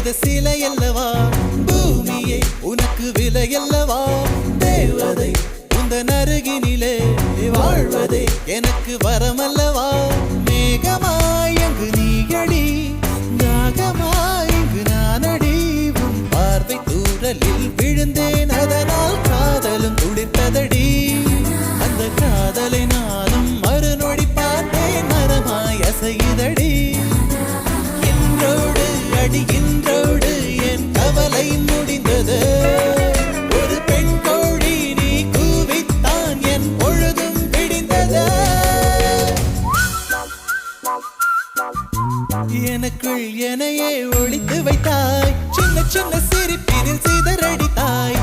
சிலை அல்லவா பூமியே உனக்கு விலை அல்லவா தேவதை உந்தன் அருகினிலே வாழ்வதே எனக்கு வரமல்லவா மேகமாய் அங்கு நீயடி நாகமாய் இங்கு நானடி உன் பார்வை தூரலில் விழுந்தேன் அதனால் காதலும் துளிர்த்ததடி அந்த காதலை நானும் மறுநொடி பார்த்தேன் மரமாய் அசையுதடி இன்றோடு என் கவலை முடிந்தது ஒரு பெண் கோழி நீ கூவித்தான் என் பொழுதும் விடிந்தது எனக்குள் எனையே ஒளித்து வைத்தாய் சின்ன சின்ன சிரிப்பினில் சிதறடித்தாய்